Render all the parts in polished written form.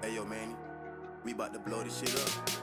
Hey yo, Manny, we about to blow this shit up.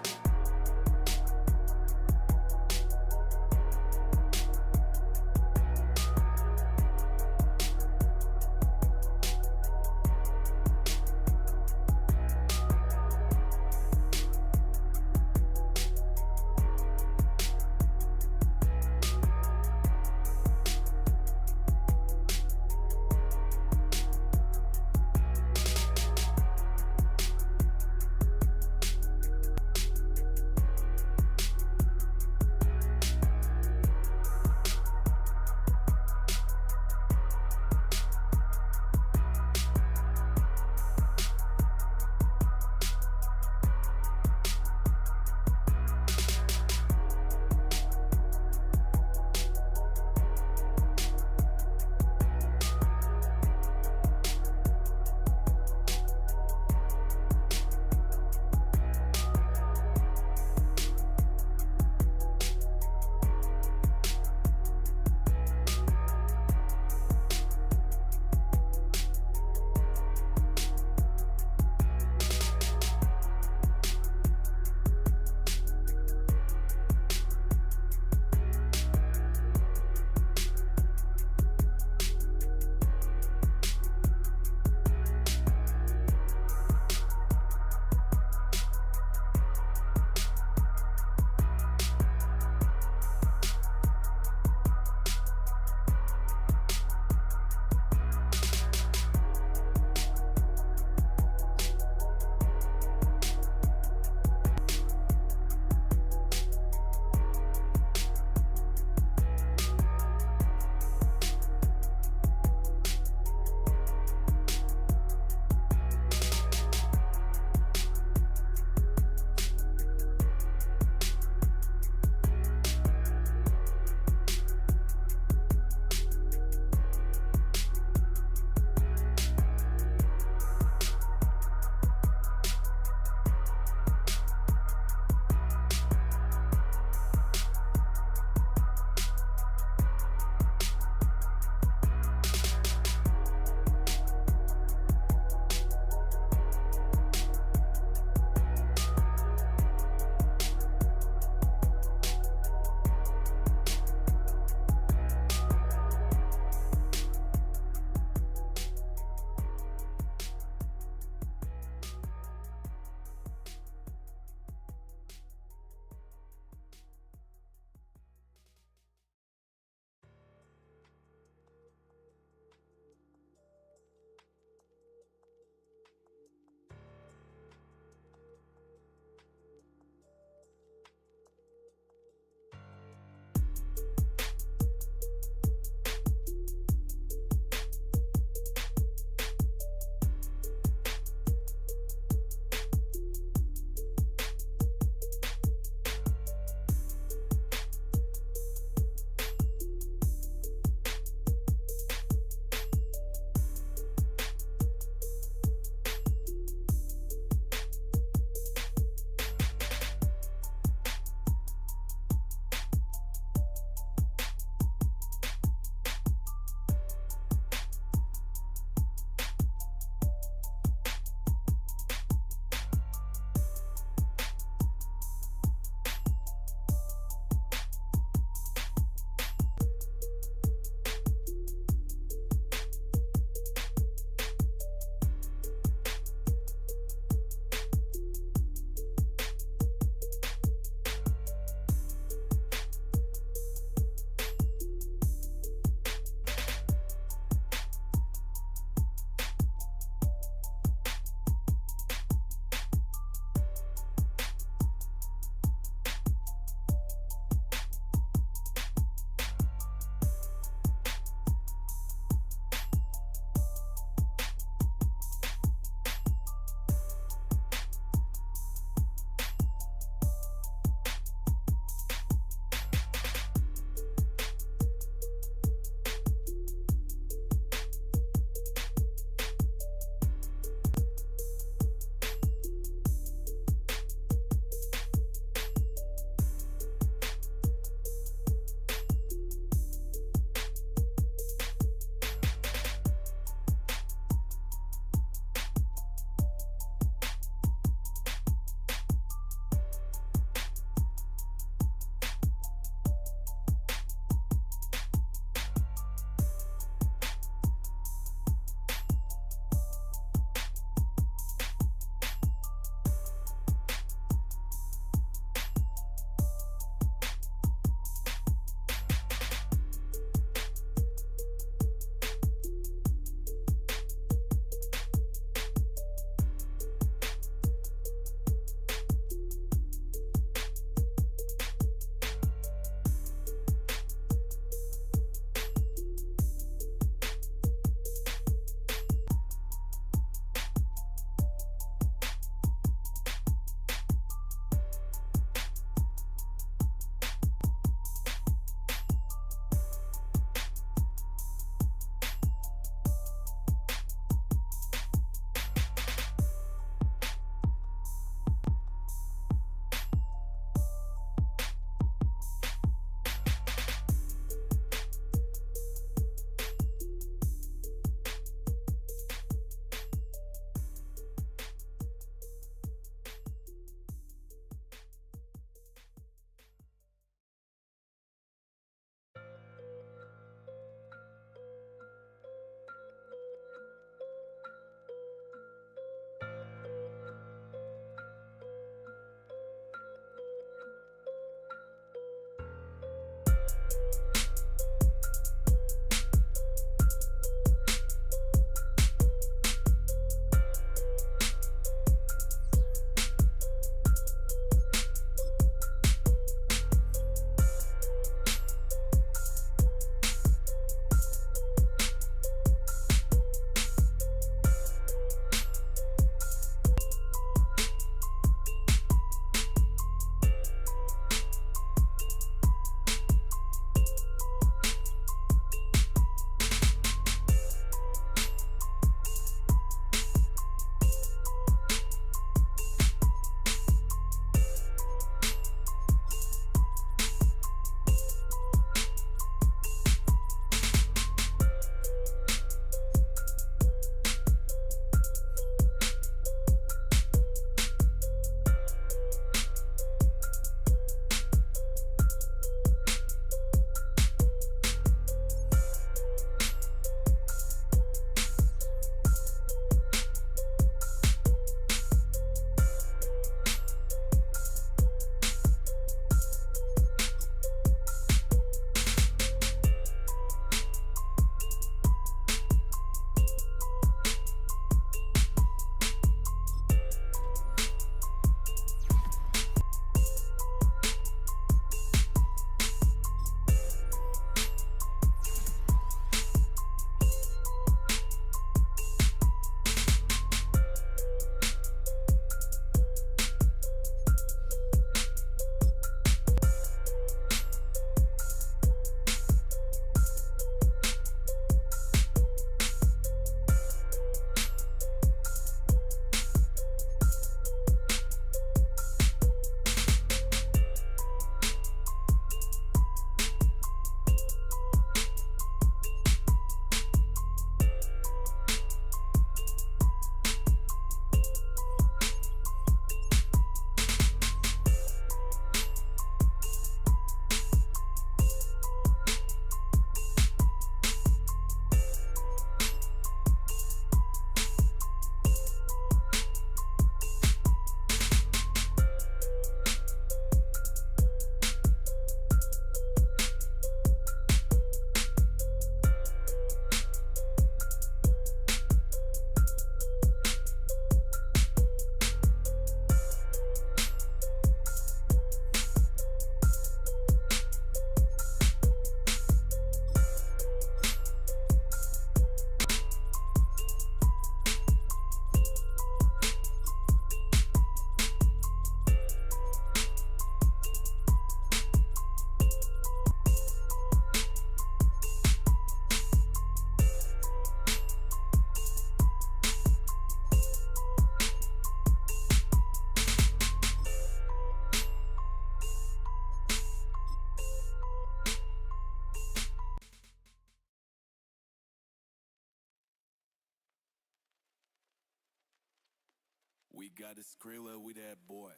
We got a Skrilla, we that boy.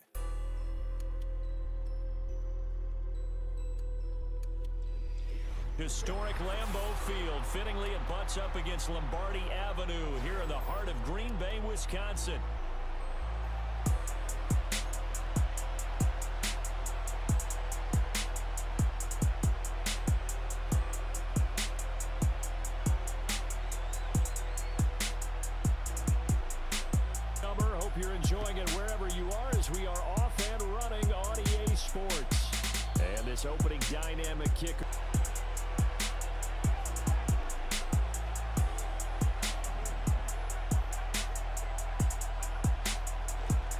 Historic Lambeau Field. Fittingly, it butts up against Lombardi Avenue here in the heart of Green Bay, Wisconsin. Hope you're enjoying it wherever you are as we are off and running on EA Sports. And this opening dynamic kicker.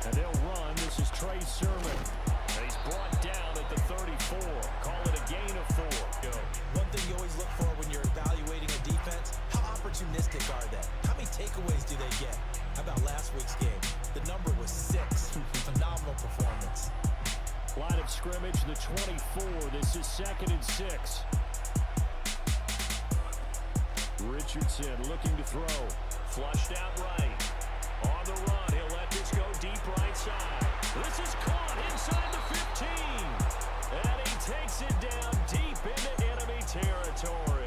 And they'll run. This is Trey Sermon. He's brought down at the 34. Call it a gain of 4. Go. One thing you always look for when you're evaluating a defense, how opportunistic are they? How many takeaways do they get? How about last week's game? The number was 6. Phenomenal performance. Line of scrimmage, the 24. This is 2nd and 6. Richardson looking to throw. Flushed out right. On the run, he'll let this go deep right side. This is caught inside the 15. And he takes it down deep into enemy territory.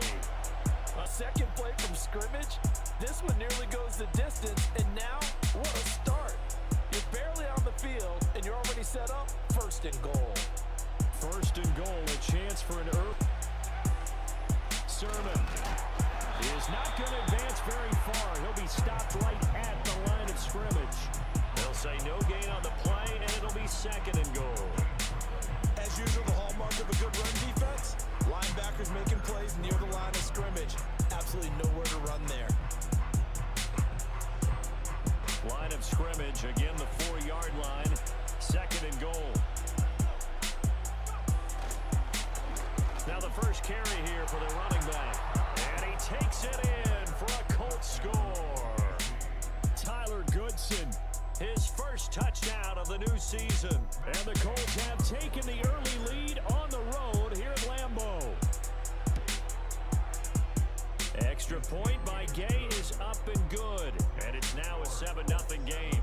A second play from scrimmage. This one nearly goes the distance, and now, what a start. You're barely on the field, and you're already set up 1st and goal. 1st and goal, a chance for an Sermon is not going to advance very far. He'll be stopped right at the line of scrimmage. They'll say no gain on the play, and it'll be 2nd and goal. As usual, the hallmark of a good run defense, linebackers making plays near the line of scrimmage. Absolutely nowhere to run there. Line of scrimmage, again the 4-yard line, 2nd and goal. Now the first carry here for the running back. And he takes it in for a Colts score. Tyler Goodson, his first touchdown of the new season. And the Colts have taken the early lead on the road here at Lambeau. Extra point by Gay is up and good. And it's now a 7-0 game.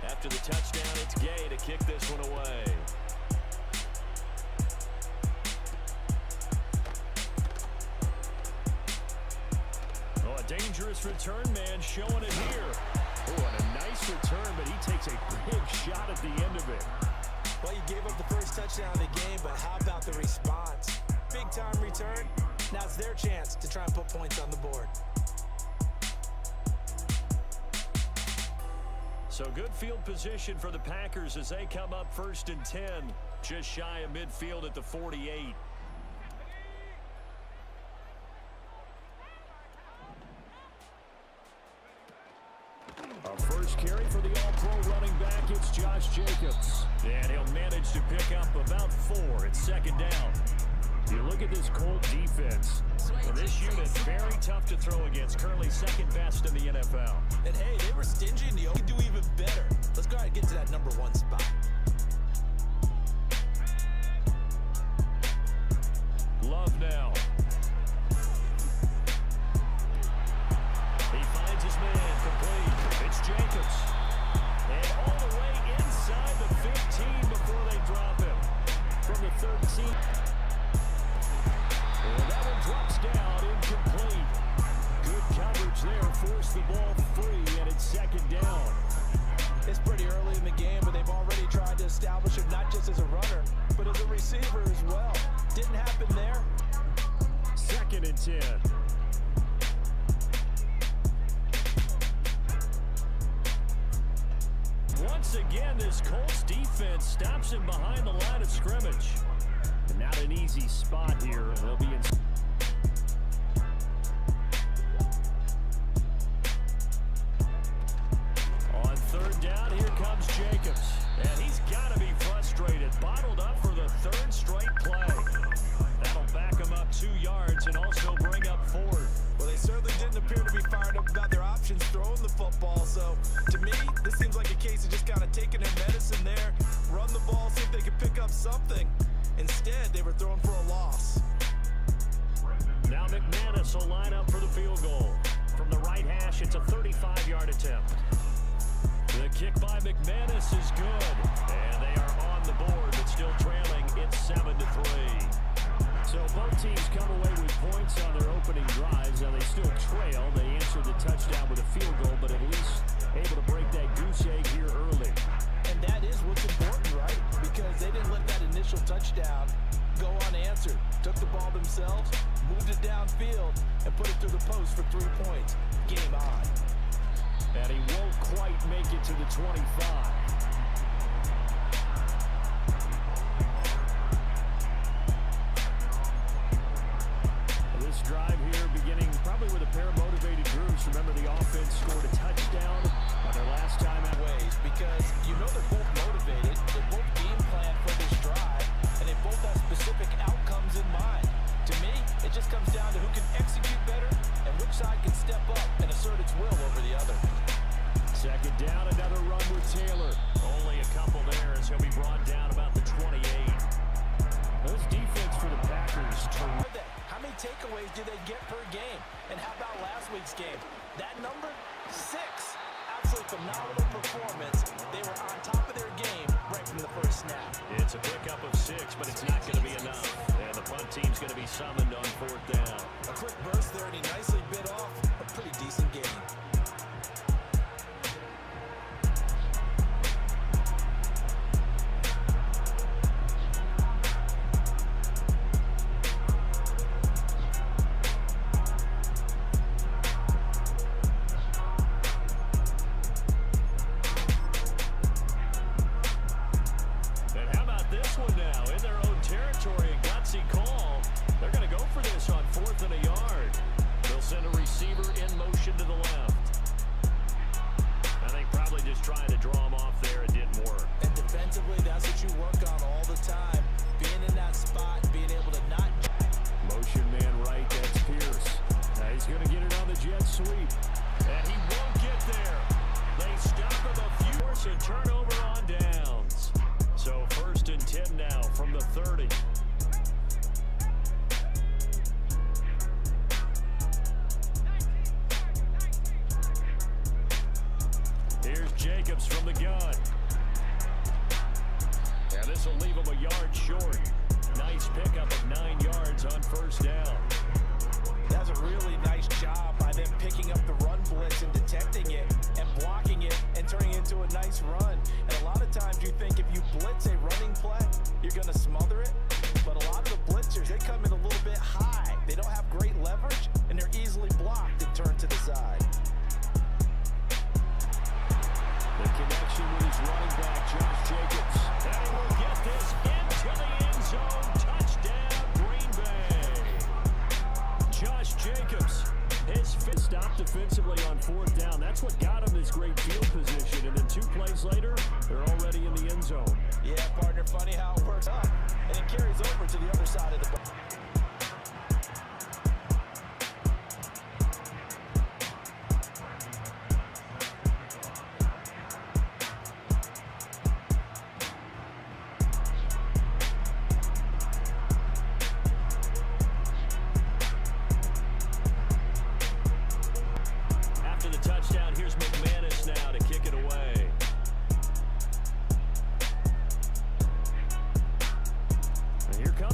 After the touchdown, it's Gay to kick this one away. Oh, a dangerous return man showing it here. Oh, and a nice return, but he takes a big shot at the end of it. Well, you gave up the first touchdown of the game, but how about the response? Big time return. Now it's their chance to try and put points on the board. So good field position for the Packers as they come up 1st and 10, just shy of midfield at the 48. Our first carry for the All-Pro running back, it's Josh Jacobs. And he'll manage to pick up about 4 at 2nd down. You look at this Colt defense. Well, this unit very tough to throw against, currently 2nd best in the NFL. And hey, they were stingy and they could do even better. Let's go ahead and get to that number 1 spot. Love now. He finds his man complete. It's Jacobs. And all the way inside the 15 before they drop him. From the 13. And that one drops down incomplete. Good coverage there. Forced the ball free, and it's 2nd down. It's pretty early in the game, but they've already tried to establish him not just as a runner, but as a receiver as well. Didn't happen there. 2nd and 10. Once again, this Colts defense stops him behind the line of scrimmage. Not an easy spot here. They'll be in. On 3rd down, here comes Jacobs. And he's got to be frustrated. Bottled up for the 3rd straight play. That'll back him up 2 yards and also bring up 4th. Well, they certainly didn't appear to be fired up about their options throwing the football. So, to me, this seems like a case of just kind of taking 2-yard attempt. The kick by McManus is good, and they are on the board, but still trailing. It's 7-3. So both teams come away with points on their opening drives. Now they still trail. They answered the touchdown with a field goal, but at least able to break that goose egg here early. And that is what's important, right? Because they didn't let that initial touchdown go unanswered. Took the ball themselves, moved it downfield, and put it through the post for 3 points. Game on. And he won't quite make it to the 25. This drive here beginning probably with a pair of motivated groups. Remember, the offense scored a touchdown on their last time out. Ways, because you know they're both motivated, they both game plan for this drive, and they both have specific outcomes in mind. To me, it just comes down to who can execute better and which side can step up and assert its will over the other. Second down, another run with Taylor. Only a couple there as he'll be brought down about the 28. This defense for the Packers. How many takeaways do they get per game? And how about last week's game? That number, 6. Absolutely phenomenal performance. They were on top of their game right from the first snap. It's a pickup of 6, but it's not going to be enough. And the punt team's going to be summoned on 4th down. A quick burst there, and he nicely bit off a pretty decent game. From the gun. Yeah, this will leave him a yard short. Nice pickup of 9 yards on 1st down. That's a really nice job by them picking up the run blitz and detecting it and blocking it and turning it into a nice run. And a lot of times you think if you blitz a running play, you're going to smother it. But a lot of the blitzers, they come in a little bit high. They don't have great leverage, and they're easily blocked and turned to the side. The connection with his running back, Josh Jacobs. And he will get this into the end zone. Touchdown, Green Bay. Josh Jacobs, his fifth stop defensively on 4th down. That's what got him his great field position. And then 2 plays later, they're already in the end zone. Yeah, partner, funny how it works out. And it carries over to the other side of the ball.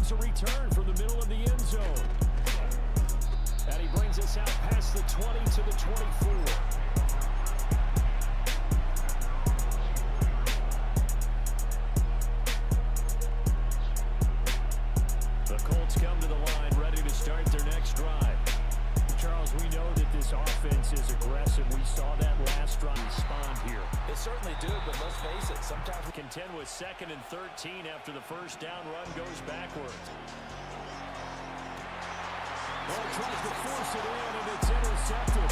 A return from the middle of the end zone. And he brings us out past the 20 to the 24. The Colts come to the line, ready to start their next drive. Charles, we know that this offense is aggressive. We saw that last drive respond here. They certainly do, but let's face it, sometimes we contend with 2nd and 13 after the 1st down run goes backwards. Well, tries to force it in, and it's intercepted.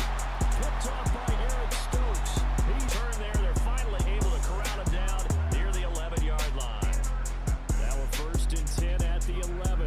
Picked off by Eric Stokes. He's turned there. They're finally able to corral him down near the 11-yard line. Now a 1st and 10 at the 11.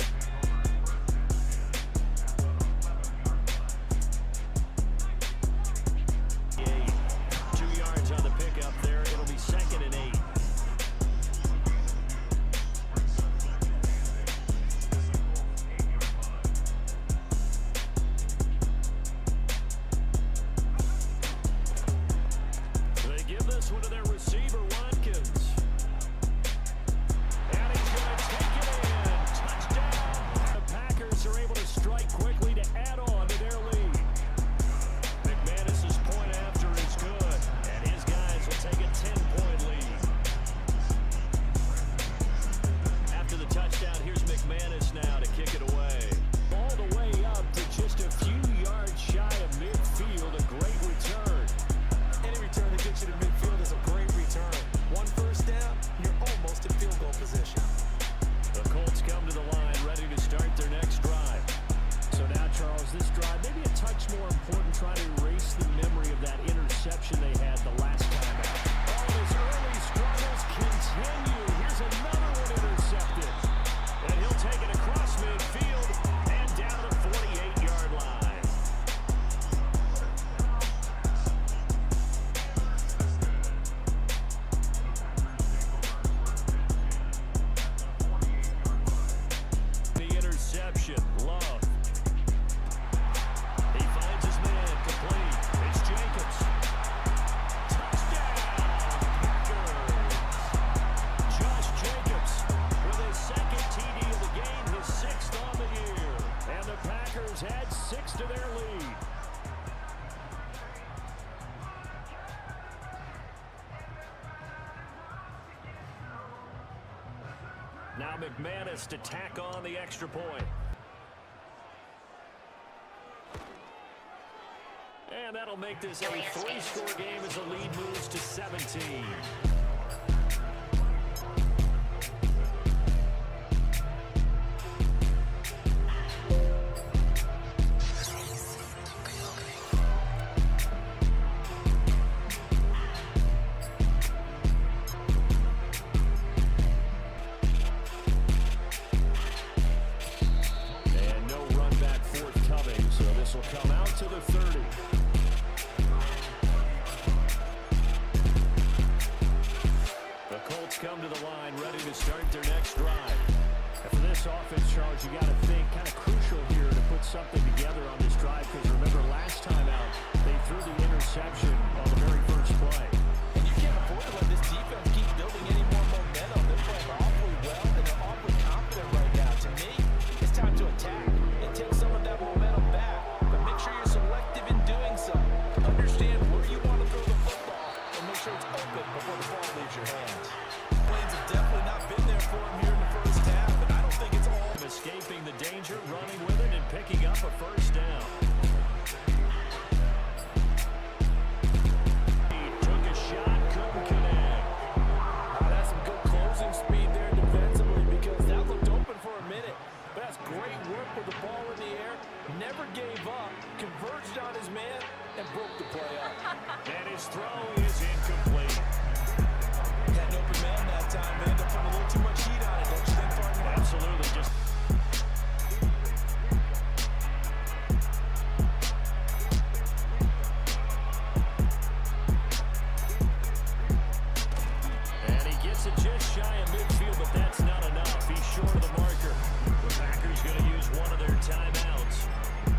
Now McManus to tack on the extra point. And that'll make this a 3-score game as the lead moves to 17. And no run back forthcoming, so this will come out to the 30. Come to the line, ready to start their next drive. And for this offense, Charles, you got to think kind of crucial here to put something together on this drive, because remember last time out, they threw the interception on the very first play. And you can't afford to let this defense keep building any more momentum. They're playing awfully well, and they're awfully confident right now. To me, it's time to attack and take some of that momentum back. But make sure you're selective in doing so. Understand where you want to throw the football, and make sure it's open before the ball leaves your hands. Plains have definitely not been there for him here in the first half, and I don't think it's all. Escaping the danger, running with it, and picking up a first down. He took a shot, couldn't connect. That's some good closing speed there defensively, because that looked open for a minute. But that's great work with the ball in the air. Never gave up, converged on his man, and broke the play up. And his throw is incomplete. Had an open man that time, man. Ended up putting a little too much heat on it, don't you think, Fargo? Absolutely. Just and he gets it just shy of midfield, but that's not enough. He's short of the marker. The Packers going to use one of their timeouts.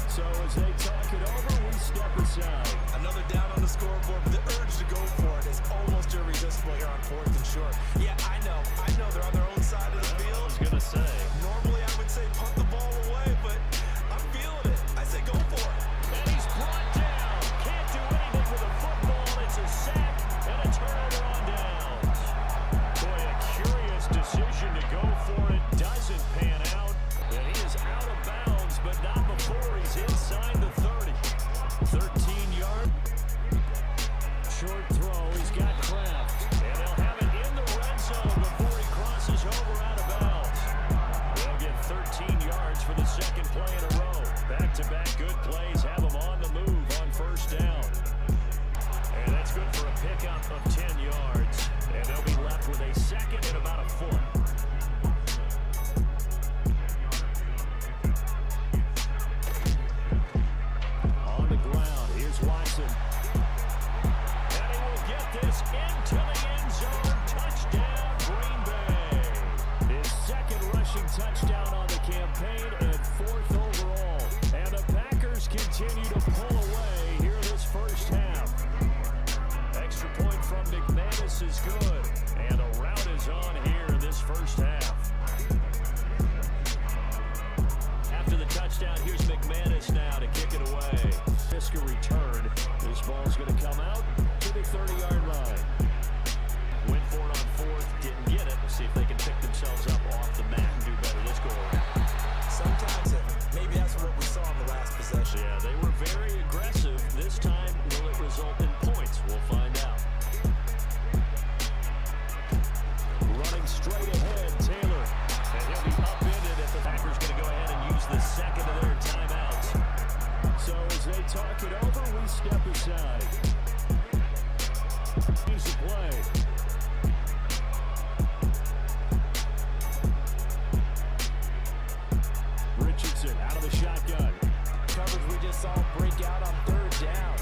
So as they talk it over, we step aside. Another down on the scoreboard, but the urge to go for it is almost irresistible here on 4th and short. Yeah, I know they're on their own side of the field. I was going to say. Normally I would say punt the ball away, but I'm feeling it. I say go for it. And he's brought down. Can't do anything with a football. It's a sack and a turnover on downs. Boy, a curious decision to go for it. Doesn't pan out. And he is out of bounds, but not before he's inside the 30. 13-yard. Short throw. He's got Kraft. And they'll have it in the red zone before he crosses over out of bounds. They'll get 13 yards for the second play in a row. Back-to-back good plays have them on the move on first down. And that's good for a pickup of 10 yards. And they'll be left with a second and about a foot. On the ground, here's Watson. And he will get this into the end zone. Touchdown, Green Bay. His second rushing touchdown on the campaign and 4th overall. And the Packers continue to pull away here this first half. Extra point from McManus is good. And a rout is on here in this first half. After the touchdown, here's McManus now to kick it away. Fisker return. This ball's going to come out to the 30-yard line. Went for it on 4th, didn't get it. We'll see if they can pick themselves up off the mat and do better this go around. Sometimes maybe that's what we saw in the last possession. Yeah, they were very aggressive. This time, will it result in points? We'll find out. Running straight ahead, Taylor. And he'll be upended if the Packers going to go ahead and use the second of their timeouts. So as they talk it over, we step aside. Here's the play. Richardson out of the shotgun. Coverage we just saw break out on 3rd down.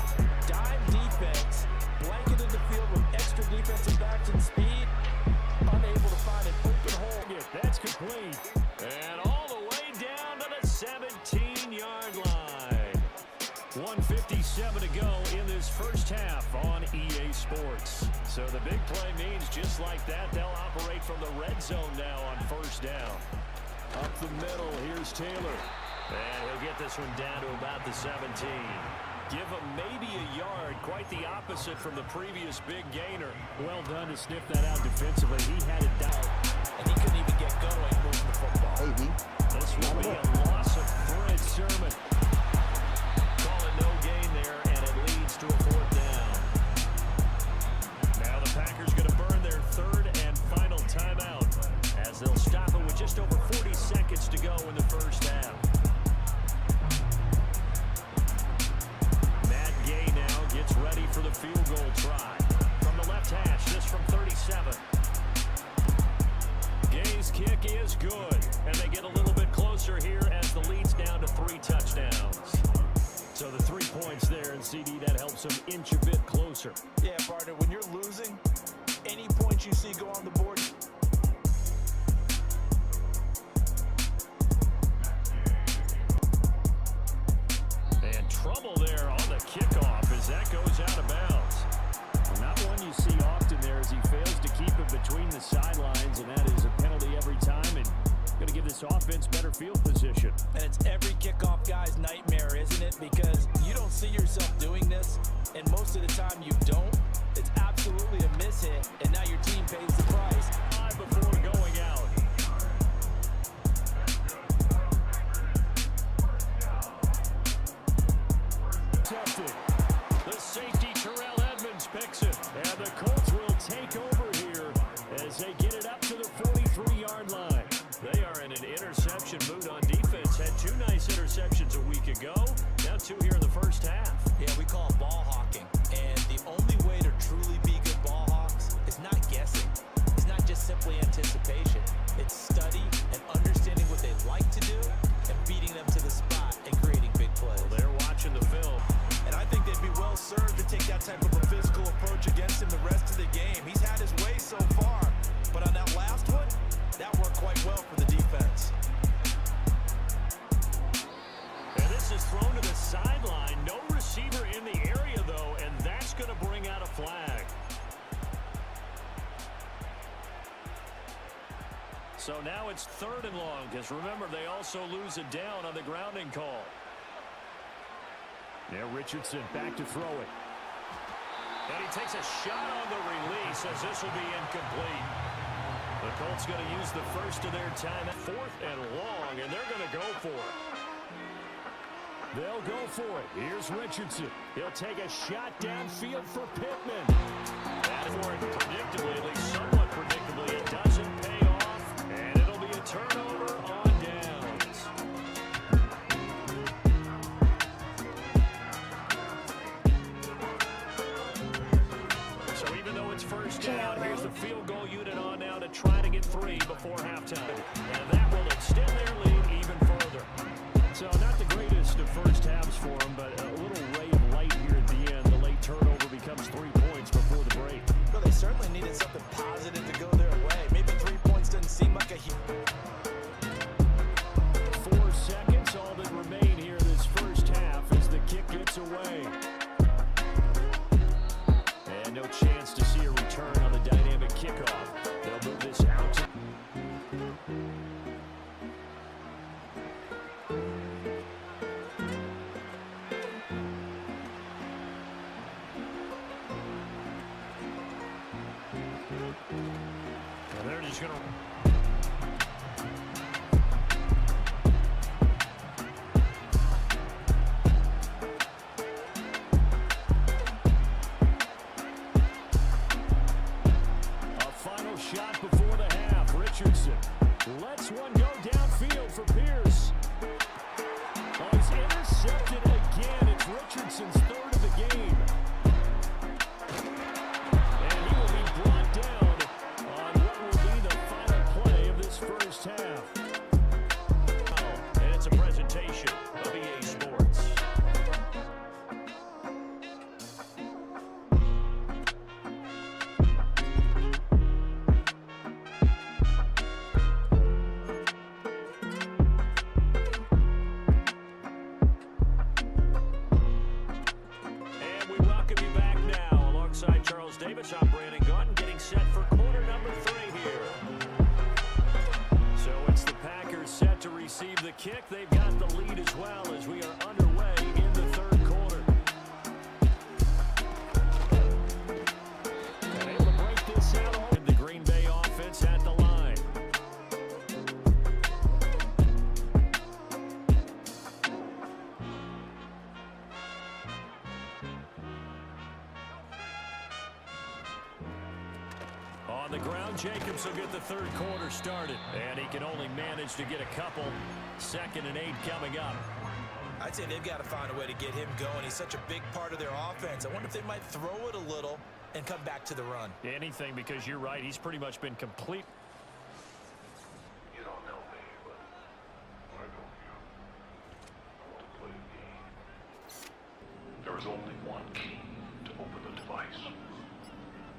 Dime defense, blanketed the field with extra defensive backs and speed. Unable to find an open hole. That's complete. And all the way down to the 17-yard line. 1:57 to go in this first half on EA Sports. So the big play means just like that, they'll operate from the red zone now on first down. Up the middle, here's Taylor. And he'll get this one down to about the 17. Give him maybe a yard, quite the opposite from the previous big gainer. Well done to sniff that out defensively. He had it down. and he couldn't even get going moving the football. Hey, D. This will be a loss of thread, Sermon. Call it no gain there, and it leads to a 4th down. Now the Packers going to burn their 3rd and final timeout as they'll stop it with just over 40 seconds to go in the first half. Matt Gay now gets ready for the field goal try. From the left hash, this from 37. Gay's kick is good, and they get a little bit closer here as the lead's down to 3 touchdowns. So the 3 points there, and CD, that helps them inch a bit closer. Yeah, partner, when you're losing, any points you see go on the board. And trouble there on the kickoff as that goes out of bounds. Well, not one you see often there as he fails to keep it between the sidelines, and that is a penalty every time, and going to give this offense better field position. And it's every kickoff guy's nightmare, isn't it? Because you don't see yourself doing this, and most of the time you don't. It's absolutely a mishit, and now your team pays the price. 5 before going out. Accepted. The safety, Terrell Edmonds, picks it, and the Colts will take over here as they get it up to the 43-yard line. They are in an interception mood on defense. Had 2 nice interceptions a week ago. Now 2 here in the first half. Yeah, we call it ball hawking. And the only way to truly be good ball hawks is not guessing. It's not just simply anticipation. It's study and understanding what they like to do and beating them to the spot and creating big plays. Well, they're watching the film. And I think they'd be well served to take that type of a physical approach against him the rest of the game. He's had his way so far, but on that last one, that worked quite well for the defense. And this is thrown to the sideline. No receiver in the area, though, and that's going to bring out a flag. So now it's 3rd and long, because remember, they also lose it down on the grounding call. Now Richardson back to throw it. And he takes a shot on the release as this will be incomplete. The Colts going to use the first of their time at 4th and long, and they're going to go for it. They'll go for it. Here's Richardson. He'll take a shot downfield for Pittman. That for it predictably, at least somewhat predictably, it doesn't pay off, and it'll be a turnover on downs. So even though it's first down, here's the field goal unit on now to try to get 3 before halftime. And that will extend their lead even further. So not the greatest of first halves for them, but a little ray of light here at the end. The late turnover becomes 3 points before the break. Well, they certainly needed something positive to go their way. Maybe 3 points doesn't seem like a huge... 4 seconds, all that remain here this first half as the kick gets away. And no chance to see a return on the dynamic kickoff. They'll move this out to... And they're just going to... shot before the half. Richardson lets one go downfield for Pierce. Oh, he's intercepted again. It's Richardson's 3rd of the game. And he will be brought down on what will be the final play of this first half. Oh, and it's a presentation of EA Sports. I'm Brandon Gautin getting set for quarter number 3 here. So it's the Packers set to receive the kick. They've got the lead as well as we are underway in the 3rd quarter. And able to break this out with the Green Bay offense at the line. On the ground, Jacobs will get the third quarter started, and he can only manage to get a couple. 2nd and 8 coming up. I'd say they've got to find a way to get him going. He's such a big part of their offense. I wonder if they might throw it a little and come back to the run. Anything, because you're right. He's pretty much been complete. You don't know me, but I know you. I want to play a game. There is only one key to open the device.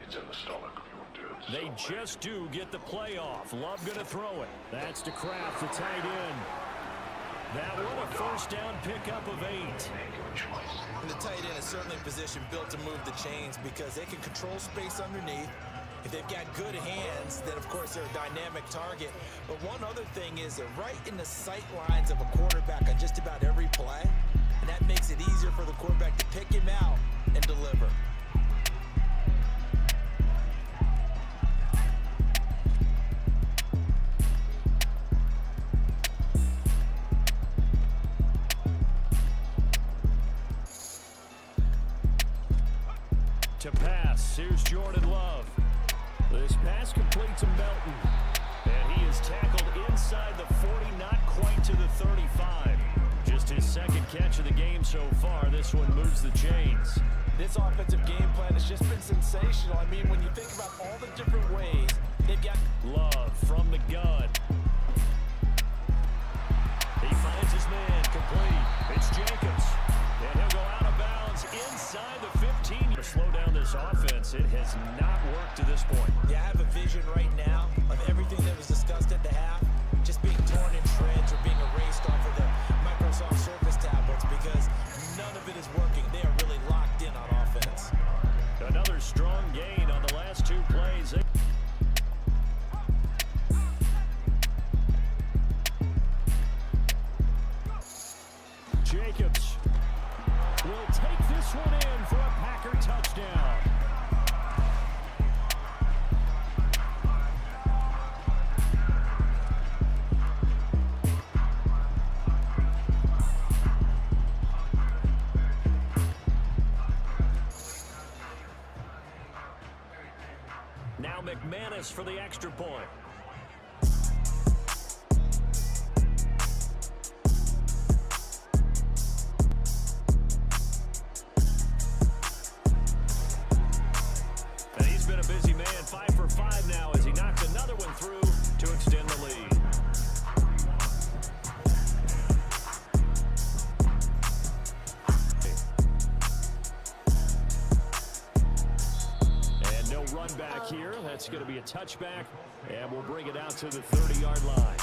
It's in the stomach of your dude. They just do get the playoff. Love going to throw it. That's to Kraft, the tight end. That one a first down pickup of 8. And the tight end is certainly a position built to move the chains because they can control space underneath. If they've got good hands, then of course they're a dynamic target. But one other thing is they're right in the sight lines of a quarterback on just about every play. And that makes it easier for the quarterback to pick him out and deliver. To pass, here's Jordan Love. This pass complete to Melton. And he is tackled inside the 40, not quite to the 35. Just his 2nd catch of the game so far. This one moves the chains. This offensive game plan has just been sensational. I mean, when you think about all the different ways they've got... Love from the gun. He finds his man complete. It's Jacobs. And he'll go out of bounds inside the 15. To slow down this offense, it has not worked to this point. Yeah, I have a vision right now of everything that was discussed at the half just being torn in shreds or being erased off of the Microsoft Surface tablets because none of it is working. They are really locked in on offense. Another strong gain on the last 2 plays. Jacobs will take this one in for a Packer touchdown. Now McManus for the extra point. And he's been a busy man, 5 for 5 now as he knocks another one through to extend the lead. And no run back here. That's going to be a touchback, and we'll bring it out to the 30-yard line.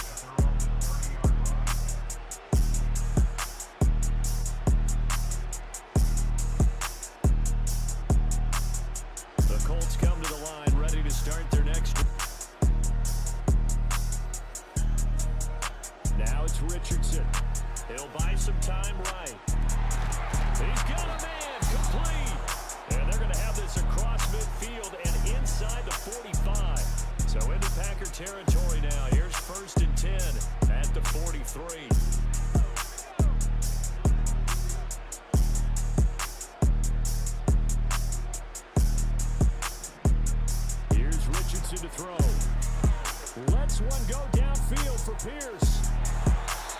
The Colts come to the line, ready to start their next. Now it's Richardson. He'll buy some time right. He's got a man complete. And they're going to have this across midfield and inside the 45. So into Packer territory now. Here's 1st and 10 at the 43. Here's Richardson to throw. Lets one go downfield for Pierce.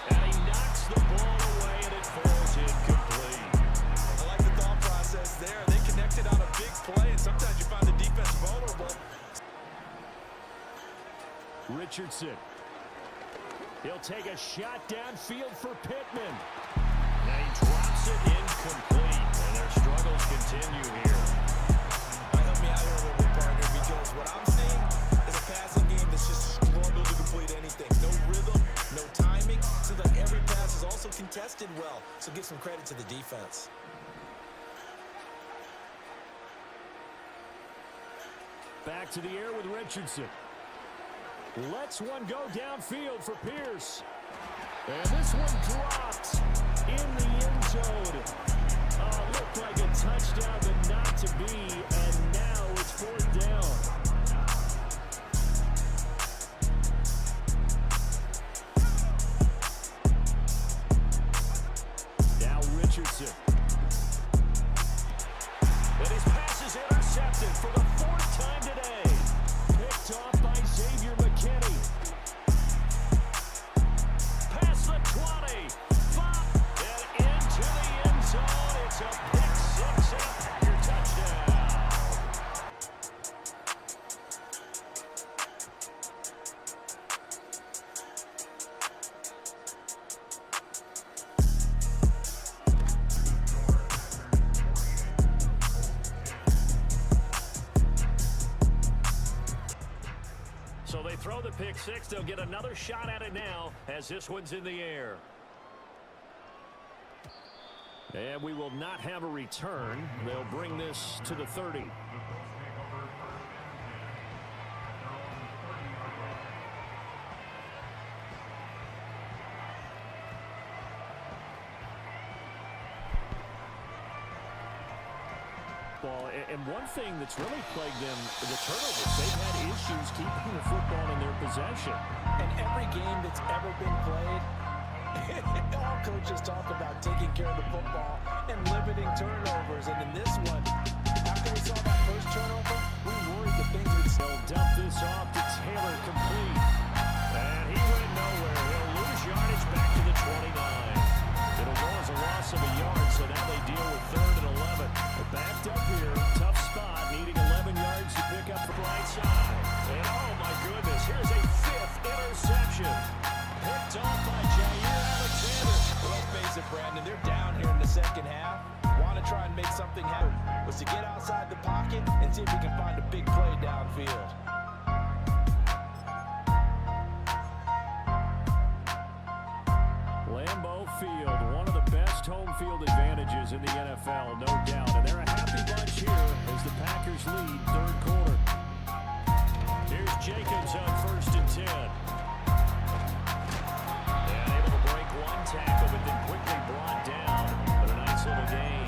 And he knocks the ball away and it falls incomplete. I like the thought process there. They connected on a big play, and sometimes you find the defense vulnerable. Richardson. He'll take a shot downfield for Pittman. Now he drops it incomplete, and their struggles continue here. Help me out here a little bit, partner, because what I'm seeing is a passing game that's just struggled to complete anything. No rhythm, no timing. Seems like every pass is also contested well, so give some credit to the defense. Back to the air with Richardson. Lets one go downfield for Pierce. And this one dropped in the end zone. Looked like a touchdown, but not to be. And now it's 4th down. Now Richardson. And his pass is intercepted for the 4th time today. Picked throw the pick six. They'll get another shot at it now as this one's in the air. And we will not have a return. They'll bring this to the 30. And one thing that's really plagued them, the turnovers. They've had issues keeping the football in their possession. And every game that's ever been played, all coaches talk about taking care of the football and limiting turnovers. And in this one, after we saw that first turnover, we worried that things would still dump this off to Taylor, complete. And he went nowhere. He'll lose yardage back to the 29. It'll go as a loss of a yard, so now they deal with 3rd and 11. They're backed up here, tough spot, needing 11 yards to pick up the right side. And oh my goodness, here's a 5th interception. Picked off by Jair Alexander. Well, let's face it, Brandon, they're down here in the second half. Want to try and make something happen. Was to get outside the pocket and see if we can find a big play downfield. Field, one of the best home field advantages in the NFL, no doubt. And they're a happy bunch here as the Packers lead 3rd quarter. Here's Jacobs on 1st and 10. And able to break one tackle, but then quickly brought down. But a nice little gain.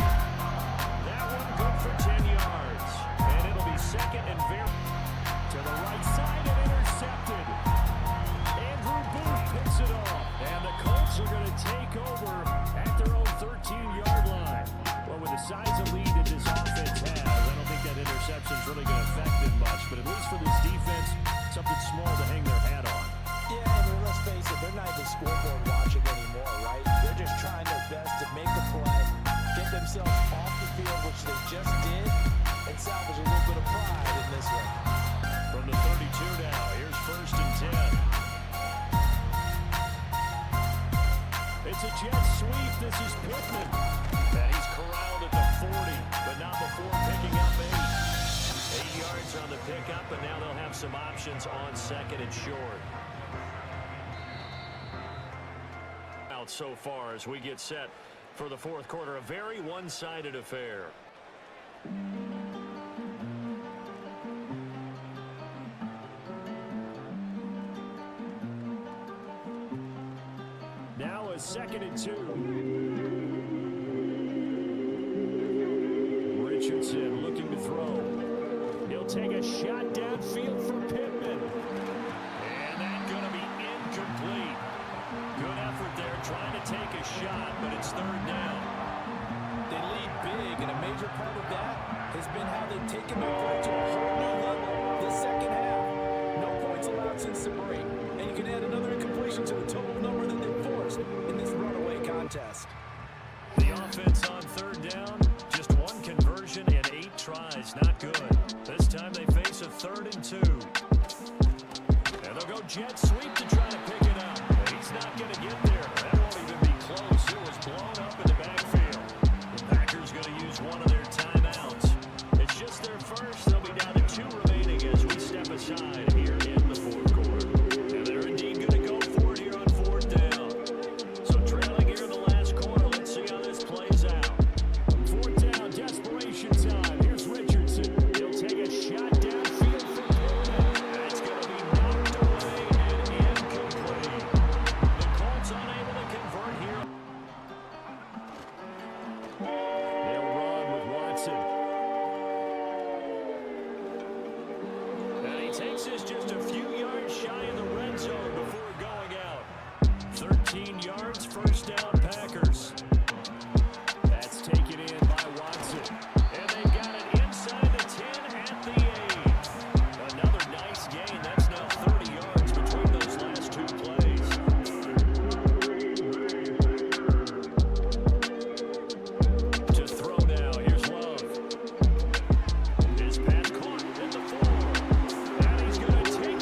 That one good for 10 yards. And it'll be 2nd and very to the right side and intercepted. Andrew Booth picks it off. And the Colts are going to take over at their own 13-yard line. Well, with the size of lead that this offense has, I don't think that interception is really going to affect them much. But at least for this defense, something small to hang their hat on. Yeah, I mean, let's face it, they're not even scoreboard watching anymore, right? They're just trying their best to make a play, get themselves off the field, which they just did, and salvage a little bit of pride in this one. From the 32 now, here's 1st and 10. It's a jet sweep. This is Pittman. And he's corralled at the 40, but not before picking up 8. 8 yards on the pickup, and now they'll have some options on 2nd and short. Out so far as we get set for the 4th quarter. A very one-sided affair. Now a 2nd and 2. Richardson looking to throw. He'll take a shot downfield for Pittman. And that's going to be incomplete. Good effort there trying to take a shot, but it's 3rd down. They lead big, and a major part of that has been how they've taken their play to a whole new level this second half. No points allowed since the break, and you can add another incompletion to the total number that they forced in this runaway contest. The offense on 3rd down, just 1 conversion and 8 tries, not good. This time they face a 3rd and 2. And they'll go jet sweep to try to pick it up. But he's not going to get there. That won't even be close. It was blown up in the backfield. The Packers going to use one of their timeouts. It's just their first. They'll be down to 2 remaining as we step aside here in the 4th quarter. And they're indeed going to go for it here on 4th down. So trailing here in the last quarter. Let's see how this plays out. 4th down, desperation time. Here's Richardson. He'll take a shot downfield for Pittman. That's going to be knocked away and incomplete. The Colts unable to convert here. They'll run with Watson. And he takes this just a few yards shy of the red zone before going out. 13 yards, 1st down Packers. That's taken in by Watson. And they got it inside the 10 at the 8. Another nice gain. That's now 30 yards between those last 2 plays. To throw now. Here's Love. His pass caught at the 4. And he's going to take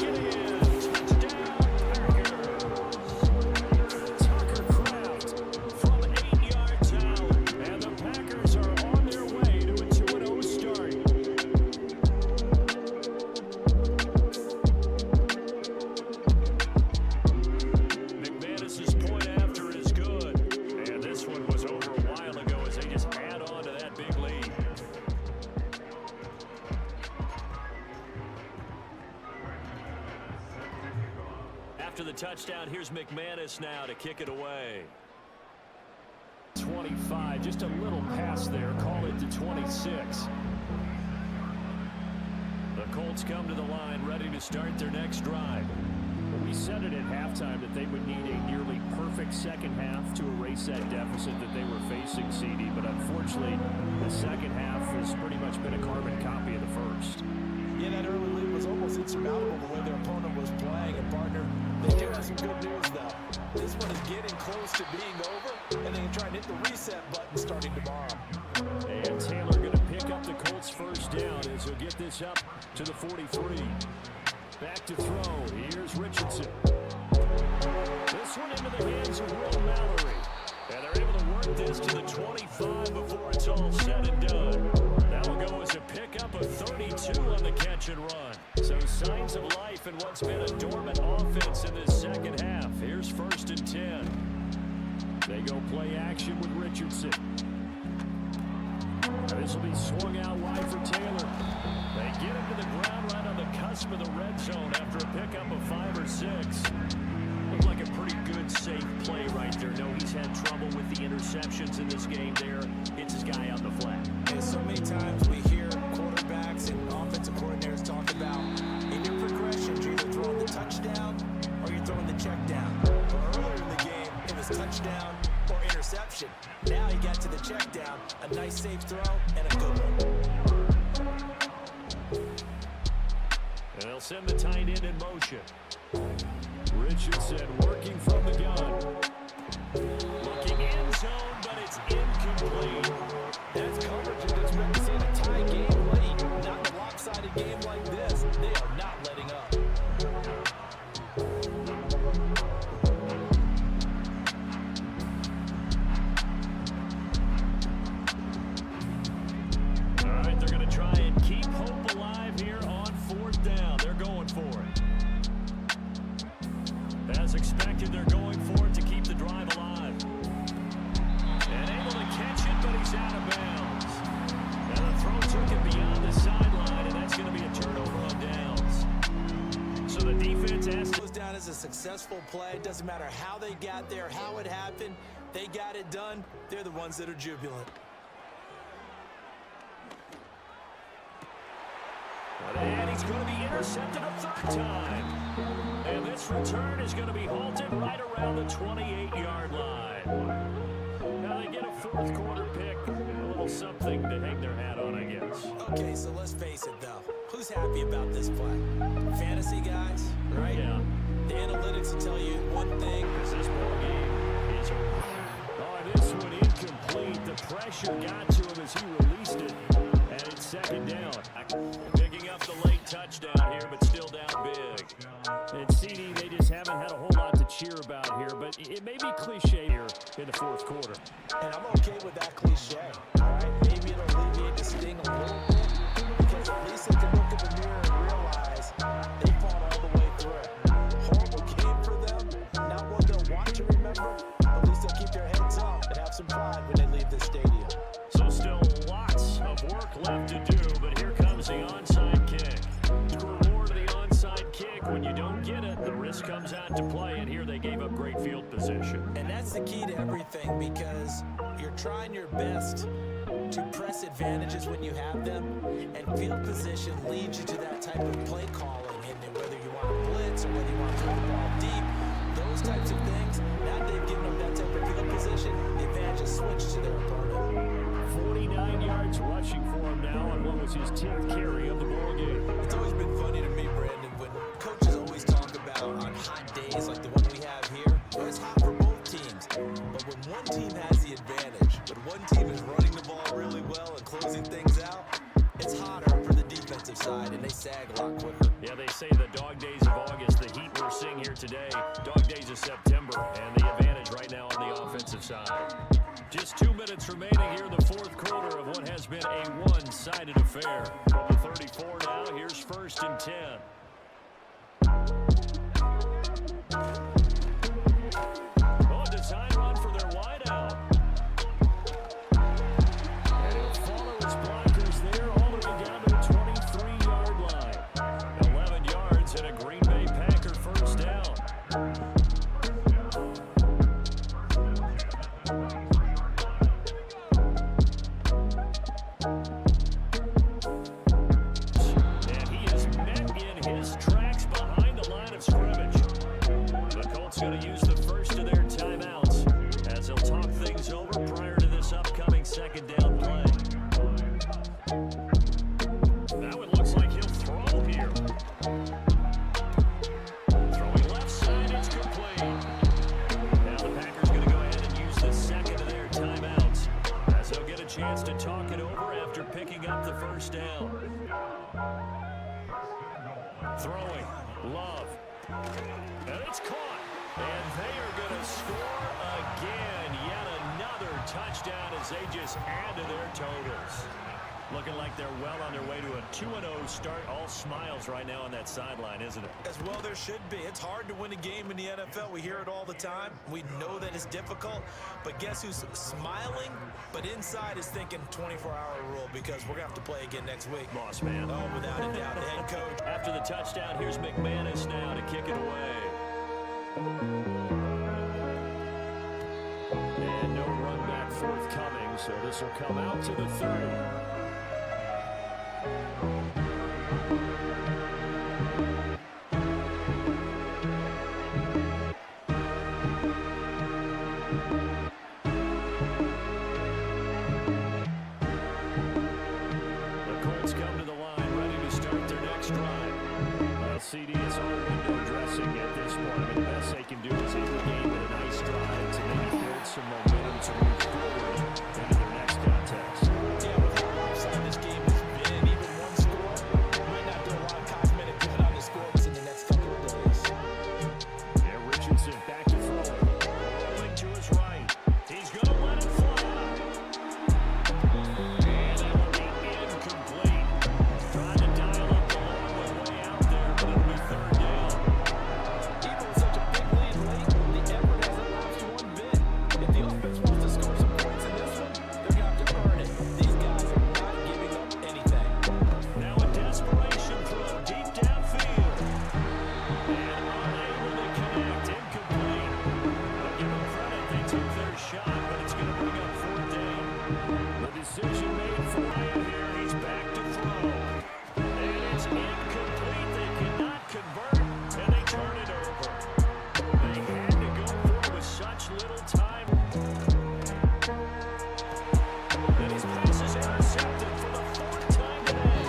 after the touchdown. Here's McManus now to kick it away. 25, just a little pass there. Call it to 26. The Colts come to the line, ready to start their next drive. We said it at halftime that they would need a nearly perfect second half to erase that deficit that they were facing, CD. But unfortunately, the second half has pretty much been a carbon copy of the first. Yeah, that early lead was almost insurmountable the way their opponent was playing. And, partner, they do have some good news, though. This one is getting close to being over, and they can try and hit the reset button starting tomorrow. And Taylor going to pick up the Colts' first down as he'll get this up to the 43. Back to throw. Here's Richardson. This one into the hands of Will Mallory. And they're able to work this to the 25 before it's all said and done. That will go as a pickup of 32 on the catch and run. So signs of life in what's been a dormant offense in this second half. Here's 1st and 10. They go play action with Richardson. Now this will be swung out wide for Taylor. They get him to the ground right on the cusp of the red zone after a pickup of 5 or 6. Looked like a pretty good, safe play right there. No, he's had trouble with the interceptions in this game there. Hits his guy on the flat. And so many times we hear quarterbacks and offensive coordinators talk about in your progressions, you're either throwing the touchdown or you're throwing the check down. But earlier in the game, it was touchdown or interception. Now he got to the check down, a nice safe throw, and a good one. And they'll send the tight end in motion. Richardson working from the gun. Looking end zone, but it's incomplete. That's coverage you'd expect to see in a tie game late. Not a lopsided game like this. They are not letting up. All right, they're going to try and keep hope alive here on 4th down. They're going for it. As expected, they're going for it to keep the drive alive. And able to catch it, but he's out of bounds. And the throw took it beyond the sideline, and that's going to be a turnover on downs. So the defense has to... Goes down as a successful play. Doesn't matter how they got there, how it happened. They got it done. They're the ones that are jubilant. And he's going to be intercepted a 3rd time. And this return is going to be halted right around the 28-yard line. Now they get a 4th quarter pick. A little something to hang their hat on, I guess. Okay, so let's face it, though. Who's happy about this play? Fantasy guys, right? Yeah. The analytics will tell you one thing. Because this ball game is over. Oh, this one incomplete. The pressure got to him as he released it. And it's 2nd down. Picking up the late touchdown here, but still down big. And CD, they just haven't had a whole lot to cheer about here, but it may be cliche here in the 4th quarter. And I'm okay with that cliche, all right? Maybe it'll alleviate the sting a little bit, because at least they can look in the mirror and realize they fought all the way through it. Horrible game for them, not one they'll want to remember, but at least they'll keep their heads up and have some pride when they leave this stadium. So still lots of work left to do, but here comes the onside kick. To reward the onside kick, when you don't get it, the risk comes out to play, and here they gave up great field position. And that's the key to everything, because you're trying your best to press advantages when you have them, and field position leads you to that type of play calling, and whether you want to blitz or whether you want to throw the ball deep, those types of things. Now they've given them that type of field position, the advantage is switched to their opponent. 49 yards rushing for him now on what was his 10th carry of the ball game. It's always been funny to me, Brandon, when coaches always talk about on hot days like the one we have here, well, it's hot for both teams. But when one team has the advantage, when one team is running the ball really well and closing things out, it's hotter for the defensive side, and they sag a lot quicker. Yeah, they say the dog days of August, the heat we're seeing here today, dog days of September, and the advantage right now on the offensive side. Just 2 minutes remaining here in the 4th quarter of what has been a one-sided affair. From the 34 now, here's 1st and 10. Oh, a design run for their wideout. And he'll follow his blockers there all the way down to the 23-yard line. 11 yards and a Green Bay Packer 1st down. going to use the first of their timeouts as he'll talk things over prior to this upcoming second down play. Now it looks like he'll throw here. Throwing left side, it's complete. Now the Packers going to go ahead and use the second of their timeouts as they'll get a chance to talk it over after picking up the first down. Throwing, Love. And it's caught. And they are going to score again. Yet another touchdown as they just add to their totals. Looking like they're well on their way to a 2-0 start. All smiles right now on that sideline, isn't it? As well there should be. It's hard to win a game in the NFL. We hear it all the time. We know that it's difficult. But guess who's smiling? But inside is thinking 24-hour rule because we're going to have to play again next week. Boss man. Oh, without a doubt, the head coach. After the touchdown, here's McManus now to kick it away. And no run back forthcoming, so this will come out to the 30. CD is all window dressing at this point. I mean, the best they can do is end the game with a nice drive to maybe build some momentum to move forward into their next contest. Yeah, with how offside this game has been, even one score might not do a lot of cosmetic good on the scores in the next couple of days. Yeah, Richardson back to throw. Rolling to his right. He's going to let it fly. And that will be incomplete. Trying to dial up the long way out there, but it'll be third down. Even with such a big lead late, the effort hasn't lost one bit. If the offense wants to score some points in this one, they're going to have to earn it. These guys are not giving up anything. Now a desperation throw deep downfield. And unable to connect, incomplete. I'll give them credit, they took their shot, but it's going to bring up fourth down. The decision made for Ryan here, he's back to throw. And it's incomplete, they cannot convert, and they turn it over. They had to go for it with such little time. And his pass is intercepted for the fourth time today.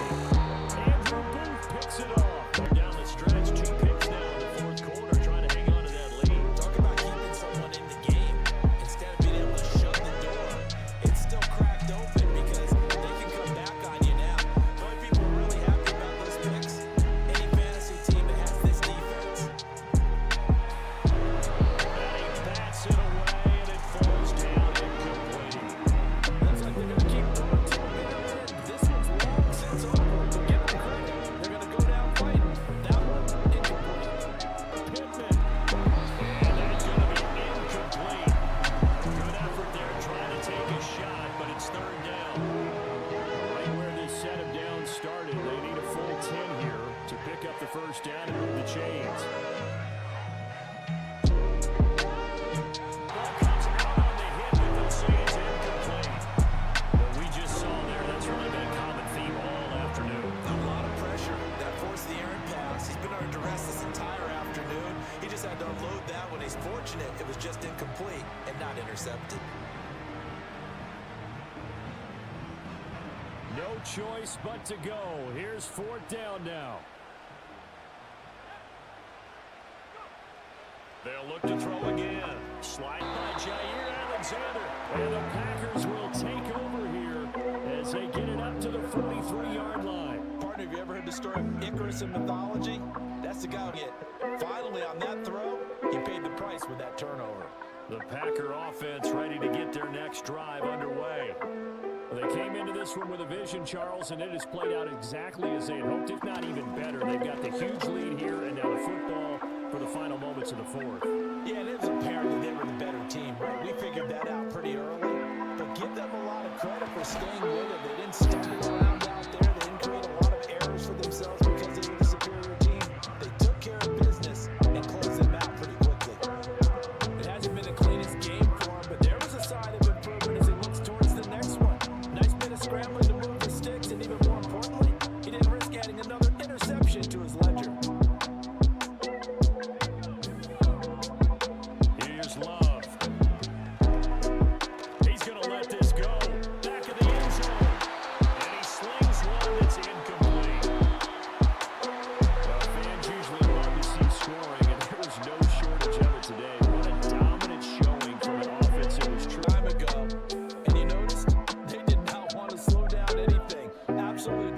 Andrew Booth picks it off. They're down the stretch, 2 picks now in the fourth quarter, trying to hang on to that lead. Talk about keeping someone in the game instead of being able to shut the door. It's still cracked open because they can come back on you now. The only people really happy about those picks, any fantasy team that has this defense. And he bats it away, and it falls down incomplete. Looks like they're going to keep going to it. This one's long since over. But give them credit. They're going to go down fighting. That one, incomplete. Pittman. And that's going to be incomplete. Good effort there trying to take a shot, but it's third down. Right where this set of downs started, they need a full 10 here to pick up the first down and move the chains. Ball comes out on the hit, but they'll say it's incomplete. What we just saw there, that's really been a common theme all afternoon. A lot of pressure. That forced the errant pass. He's been under duress this entire afternoon. He just had to unload that when he's fortunate. It was just incomplete and not intercepted. No choice but to go. Here's fourth down now. They'll look to throw again. Slide by Jair Alexander. And the Packers will take over here as they get it up to the 43-yard line. Partner, have you ever heard the story of Icarus in mythology? That's the guy who get. Finally, on that throw, he paid the price with that turnover. The Packer offense ready to get their next drive underway. They came into this one with a vision, Charles, and it has played out exactly as they had hoped, if not even better. They've got the huge lead here, and now the football for the final moments of the fourth. Yeah, and it was apparent that they were the better team, right? We figured that out pretty early, but give them a lot of credit for staying with it. They didn't stumble around out there. They didn't create a lot of errors for themselves because they were the superior team. They took care of business and closed them out pretty quickly. It hasn't been the cleanest game for them, but there was a sign of improvement as he looks towards the next one. Nice bit of scrambling to move the sticks, and even more importantly, he didn't risk adding another interception to his ledger.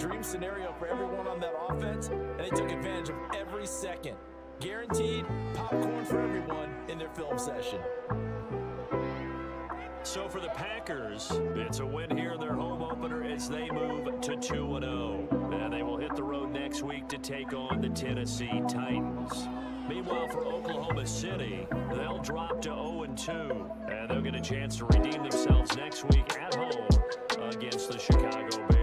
dream scenario for everyone on that offense, and they took advantage of every second. Guaranteed popcorn for everyone in their film session. So for the Packers, it's a win here in their home opener as they move to 2-0. And they will hit the road next week to take on the Tennessee Titans. Meanwhile, for Oklahoma City, they'll drop to 0-2. And they'll get a chance to redeem themselves next week at home against the Chicago Bears.